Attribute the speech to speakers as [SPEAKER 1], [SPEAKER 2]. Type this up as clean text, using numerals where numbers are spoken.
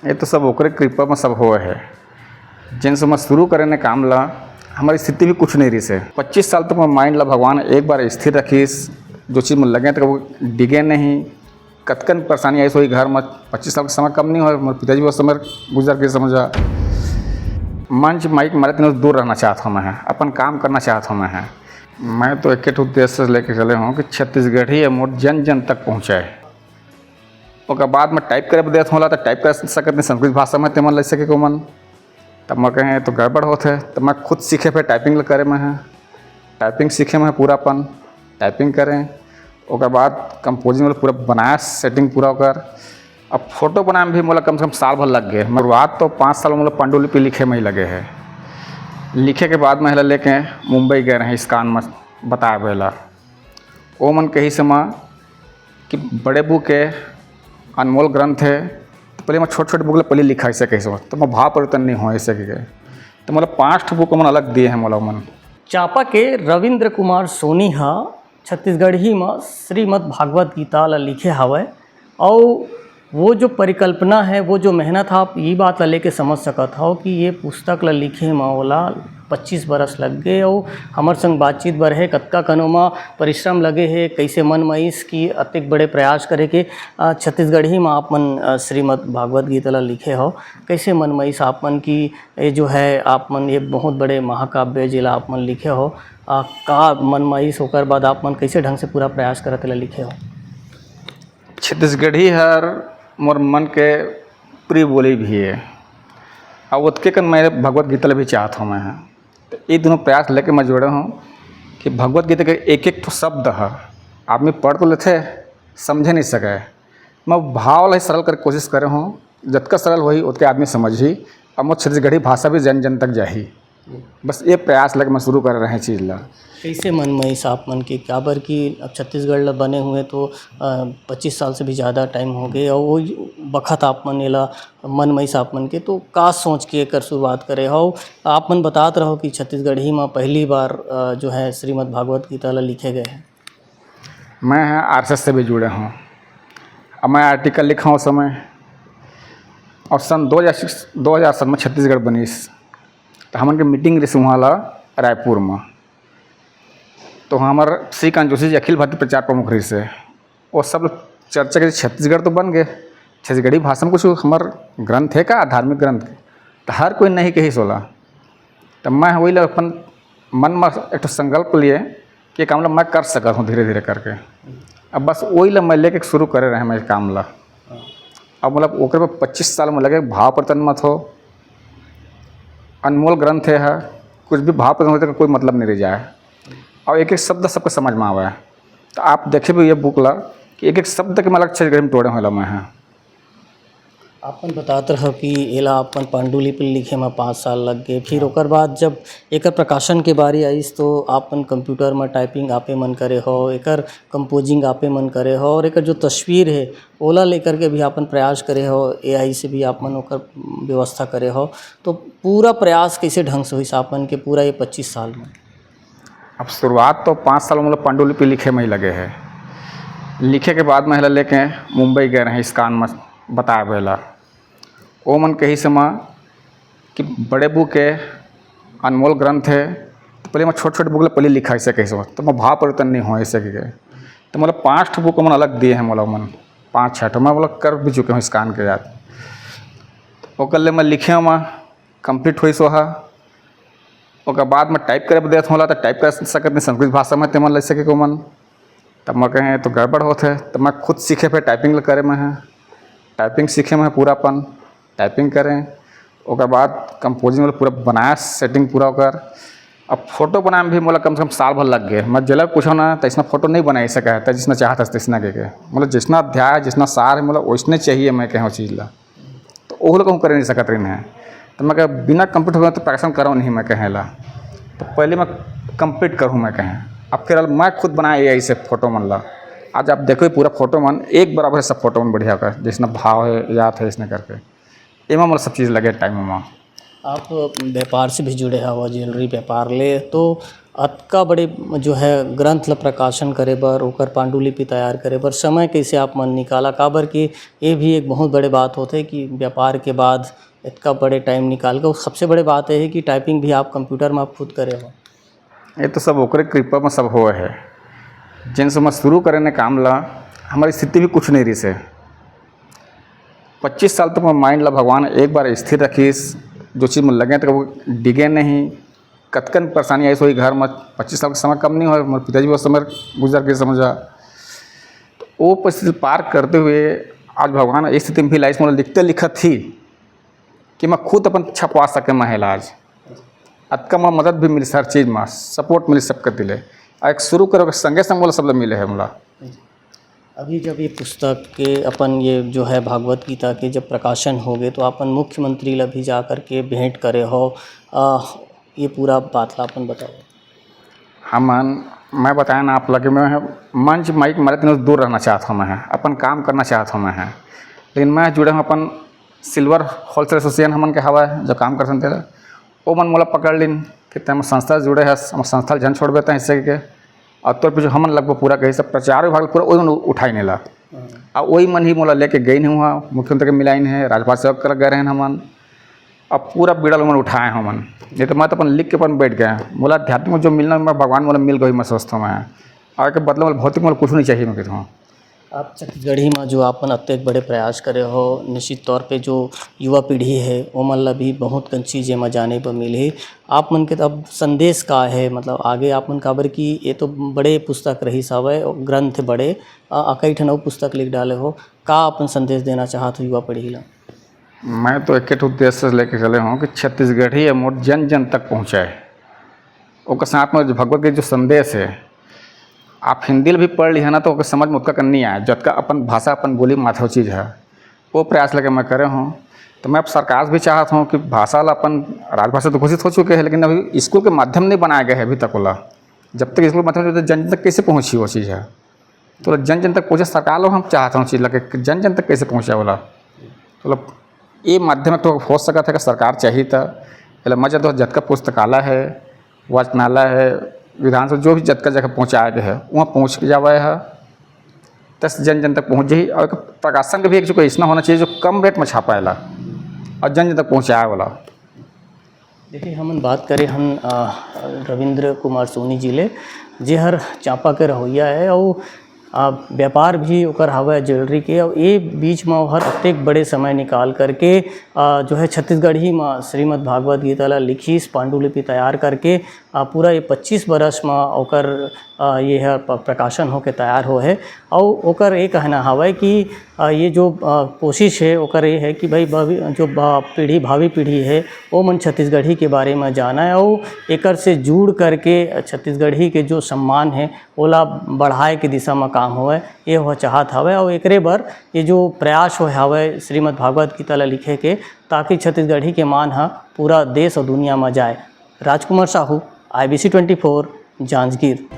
[SPEAKER 1] ये तो सब ओकरे कृपा में सब होए है। जिन से मैं शुरू करे ने काम ला हमारी स्थिति भी कुछ नहीं रही से 25 साल तक मैं माइंड ला भगवान एक बार स्थिर रखीस। जो चीज़ में लगे तो वो डिगे नहीं। कतकन परेशानी आई सोई घर में 25 साल का समय कम नहीं हो। मेरे पिताजी वो समय गुजर के समझा मंच माइक मारे तीनों दूर रहना चाहता हूँ मैं, अपन काम करना चाहता हूँ मैं तो एक उद्देश्य से लेके चले हूँ कि छत्तीसगढ़ी है मोट जन जन तक पहुँचाए। उसके बाद में टाइप करे देता होला तो टाइप कर सकते नहीं संस्कृत भाषा में तेमन लग सके को मन। तब मैं कहें तो गड़बड़ होते है। तब मैं खुद सीखे फिर टाइपिंग करे में है। टाइपिंग सीखे में पूरापन टाइपिंग करें। उसके बाद कंपोजिंग पूरा बनाया सेटिंग पूरा कर। अब फोटो बनाने में भी मतलब कम से कम साल भर लग गए। शुरुआत तो 5 साल मतलब पांडुलिपि लिखे में ही लगे है। लिखे के बाद में हला लेके मुंबई गए रहे इस्कान में बताया बेला वो मन कही समय कि बड़े बुक है अनमोल ग्रंथ है। तो पहले मैं छोटे छोटे बुक पहले लिखा ऐसे कैसे तो मैं भाव परिवर्तन नहीं हो ऐसे के तो मतलब 5 बुक मन अलग दिए हैं मोला मन।
[SPEAKER 2] चांपा के रविंद्र कुमार सोनी हा छत्तीसगढ़ी में श्रीमद् भागवत गीता ला लिखे हवय और वो जो परिकल्पना है वो जो मेहनत आप ये बात ला लेके समझ सकत हो कि ये पुस्तक ला लिखे में ओला 25 बरस लग गए और हमार संग बातचीत बर है कतका कनोमा परिश्रम लगे है कैसे मन मईस की अतिक बड़े प्रयास करे के छत्तीसगढ़ी में आप मन श्रीमद् भागवत गीता ला लिखे हो। कैसे मन मईस आप मन की ये जो है आप मन एक बहुत बड़े महाकाव्य जिला आप मन लिखे हो का मन मईस होकर बाद आप मन कैसे ढंग से पूरा प्रयास करते ला लिखे हो।
[SPEAKER 1] छत्तीसगढ़ी हर मोर मन के प्रिय बोली भी है और उसके कन मैं भगवत गीता भी चाहता हूँ मैं। तो ये दोनों प्रयास लेके मैं जोड़े हूँ कि भगवत गीता के एक एक तो शब्द है आदमी पढ़ तो लेते समझे नहीं सके। मैं भाव ला सरल कर कोशिश करे हूँ जतका सरल होई उतके आदमी समझी और मोर छत्तीसगढ़ी भाषा भी जन जन तक जाही। बस ये प्रयास लेके मैं शुरू कर रहे हैं चीज़ ला।
[SPEAKER 2] कैसे मन मईस आप मन की क्या बर कि अब छत्तीसगढ़ ला बने हुए तो 25 साल से भी ज़्यादा टाइम हो गए और वो बखत आप मन ला मन मईस आप मन के तो का सोच के कर शुरुआत करे हो। आप मन बतात रहो कि छत्तीसगढ़ी में पहली बार जो है श्रीमद् भागवत गीता ला लिखे गए हैं।
[SPEAKER 1] मैं RSS से भी जुड़े हूँ। अब मैं आर्टिकल लिखा हूँ समय और सन 2007 में छत्तीसगढ़ बनीस तो हमन के मीटिंग रही वहाँ ला रायपुर में। तो हमार श्रीकांत जोशी जी अखिल भारतीय प्रचार प्रमुख रही से वो सब चर्चा के छत्तीसगढ़ तो बन गए। छत्तीसगढ़ी भाषा में कुछ हमार ग्रंथ है का धार्मिक ग्रंथ तो हर कोई नहीं कही सोला। तब मैं वही अपन मन में एक संकल्प लिए कि काम ला मैं कर सका हूँ धीरे धीरे करके। अब बस वही ला मैं लेके शुरू करे रहे मैं काम ला। अब मतलब ओकर पर 25 साल में लगे भाव परिवर्तन मत हो अनमोल ग्रंथ है कुछ भी भाव परिवर्तन होते का कोई मतलब नहीं रह जाए और एक एक शब्द सबको समझ में आवा है। तो आप देखे भी ये बुक ला कि एक एक शब्द के मतलब छत्तीसगढ़ी में तोड़े होला मैं है।
[SPEAKER 2] आपन बताते रहो कि एला अपन पांडुलिपि लिखे में 5 साल लग गए फिर ओकर बाद जब एकर प्रकाशन के बारी आईस तो आपन कंप्यूटर में टाइपिंग आपे मन करे हो एकर कंपोजिंग आपे मन करे हो और एकर जो तस्वीर है ओला लेकर के भी आपन प्रयास करे हो AI से भी आप मन ओकर व्यवस्था करे हो। तो पूरा प्रयास कैसे ढंग से हुई आपन के पूरा ये 25 साल में।
[SPEAKER 1] अब शुरुआत तो 5 साल मतलब पांडुलिपि लिखे में ही लगे है। लिखे के बाद में हला लेके मुंबई गए रहे इस्कान में बताया बेला वो मन कही समय कि बड़े बुक है अनमोल ग्रंथ है। तो पहले मैं छोटे छोटे बुक पहले लिखा ऐसे कैसे तो मैं भाव परिवर्तन नहीं हो ऐसे के तो मतलब 5 बुक मन अलग दिए हैं मोला मन 5-6 मैं मतलब कर भी चुके हूँ इस्कान के याद। वो कल मैं लिखे मैं कंप्लीट हुई सोहा उसके बाद में टाइप करे देता होला तो टाइप कर सकते नहीं संस्कृत भाषा में तेमन लग सके को मन। तब मैं कहें तो गड़बड़ होते है। तब मैं खुद सीखे फिर टाइपिंग करे में है। टाइपिंग सीखे में पूरापन टाइपिंग करें। उसके बाद कंपोजिंग पूरा बनाया सेटिंग पूरा कर। अब फोटो बनाने में भी मतलब कम से कम साल भर लग गए। मैं जला पूछो ना तो इसना फोटो नहीं बना सका है जिसना चाहता तैसना के मतलब जितना अध्याय जितना सार है मतलब वैसने चाहिए मैं कहूँ चीज़ ला तो वो लोग कर नहीं सकते रही है। तो मैं बिना कंप्लीट हो तो प्रकाशन करूँ नहीं मैं कहें ला तो पहले मैं कंप्लीट करूँ मैं कहें। अब फिर मैं खुद बनाया AI से फोटो मन ला आज आप देखो पूरा फोटो मन एक बराबर है सब फोटो मन बढ़िया कर जिसना भाव है याद है इसने करके एमा मतलब सब चीज़ लगे टाइम में।
[SPEAKER 2] आप व्यापार से भी जुड़े हो ज्वेलरी व्यापार ले तो अतका बड़े जो है ग्रंथ ल प्रकाशन करे बर ओकर पांडुलिपि तैयार करे बर समय कैसे आप मन निकाला, काबर कि ये भी एक बहुत बड़े बात होते कि व्यापार के बाद इतना बड़े टाइम निकाल के, सबसे बड़े बात है कि टाइपिंग भी आप कंप्यूटर में आप खुद करे हो।
[SPEAKER 1] ये तो सब ओकरे कृपा में सब हुआ है। जिन समय शुरू करे ने काम ला हमारी स्थिति भी कुछ नहीं रही से 25 साल तक मैं माइंड ला भगवान एक बार स्थिर रखीस, जो चीज़ में लगे तो वो डिगे नहीं, कतकन परेशानी आई सोई घर में 25 साल का समय कम नहीं हुआ। मेरे पिताजी वो समय गुजर के समझा, तो वो परिस्थिति पार करते हुए आज भगवान इस स्थिति में भी लाइफ में लिखते लिखा थी कि मैं खुद अपन छपवा सके महिला आज अतका मैं मदद भी मिली, हर चीज़ में सपोर्ट मिली सबके दिले, और एक शुरू करो संगे संग बोला सब मिले है मला।
[SPEAKER 2] अभी जब ये पुस्तक के अपन ये जो है भागवत गीता के जब प्रकाशन हो गए तो अपन मुख्यमंत्री ला भी जा कर के भेंट करे हो, ये पूरा बात ला अपन बताओ।
[SPEAKER 1] मैं बताया ना आप लगे, मैं मंच माइक मारे तीनों दूर रहना चाहता हूँ, मैं अपन काम करना चाहता हूँ मैं, लेकिन मैं जुड़े हूँ अपन सिल्वर होलसेल एसोसिएशन हमन के हवा है जो काम कर सकते थे, वो मन मोला पकड़ लिन कि तम संस्था से जुड़े है, हम संस्था जन छोड़ देते हैं इससे के, और तौर पर जो हमन लगभग पूरा कही सब प्रचार विभाग पूरा वही मन उठाई नहीं ला, और वही मन ही मोला लेके गई नहीं हुआ, मुख्यमंत्री के मिलाई है, राज्यपाल सेवक कर गए हैं हमन, अब पूरा बीड़ा मन उठाए हैं हमन। नहीं तो मैं तो अपन लिख के अपन बैठ गया, बोला आध्यात्मिक जो मिलना मैं भगवान मोला मिल गई, मैं सोचता हूँ मैं और के बदले में भौतिक मोला कुछ नहीं चाहिए मैं कहता हूँ।
[SPEAKER 2] आप छत्तीसगढ़ी में जो आपन अत्यंत बड़े प्रयास करे हो, निश्चित तौर पे जो युवा पीढ़ी है वो मन ला भी बहुत कन चीज़ें में जाने पर मिले। आप मन के अब संदेश का है, मतलब आगे आप मन काबर कि ये तो बड़े पुस्तक रही सावे ग्रंथ बड़े कई ठन पुस्तक लिख डाले हो, का अपन संदेश देना चाहत हो युवा पीढ़ी ला?
[SPEAKER 1] मैं तो एक उद्देश्य से लेके चले हूँ कि छत्तीसगढ़ी मोट जन जन तक पहुँचाए, और साथ में जो भगवत के जो संदेश है आप हिंदी भी पढ़ ली है ना तो समझ में उतना नहीं आया, जबका अपन भाषा अपन बोली माथो चीज़ है, वो प्रयास लेके मैं करे हूँ। तो मैं अब सरकार भी चाहता हूँ कि भाषा ला अपन राजभाषा तो घोषित हो चुके हैं, लेकिन अभी स्कूल के माध्यम नहीं बनाए गए हैं अभी तक वाला, जब तक स्कूल के माध्यम जन जन तक कैसे पहुँची वो चीज़ है, तो जन जन तक पहुँचे सरकार लोग हम चाहता हूँ चीज़ लगे जन जन तक कैसे पहुँचा वाला, तो ये माध्यम तो हो सका था कि सरकार चाहिए था, पहले मजा तो जतका पुस्तकालय है, वाचनालय है, विधानसभा जो भी जतका जगह पहुँचाया गया है वहाँ पहुँच के जावा है, तस जन जन तक पहुँच जाए, और प्रकाशन का भी एक जो ऐसा होना चाहिए जो कम रेट में छापाएला और जन जन तक पहुँचाए वाला।
[SPEAKER 2] देखिए हमन बात करें हम रविंद्र कुमार सोनी जी ले, जे हर चांपा के रहोइया है और व्यापार भी ओकर हवा ज्वेलरी के, और ये बीच में हर अत्येक बड़े समय निकाल करके जो है छत्तीसगढ़ी में श्रीमद् भागवत गीता ला लिखीस, पांडुलिपि तैयार करके पूरा ये 25 बरस में ओकर ये है प्रकाशन होके तैयार हो है। और ओकर ये कहना हवा कि ये जो कोशिश है ओकर ये है कि भाई जो भावी पीढ़ी है वो मन छत्तीसगढ़ी के बारे में जाना है, और एकर से जुड़ करके छत्तीसगढ़ी के जो सम्मान है ओला बढ़ाए के दिशा में काम होवे, ये हो चाहत हवे। और एकरे बर ये जो प्रयास हो हवे श्रीमद् भागवत गीता ला लिखे के, ताकि छत्तीसगढ़ी के मान हा पूरा देश और दुनिया में जाए। राजकुमार साहू, IBC 24, जांजगीर।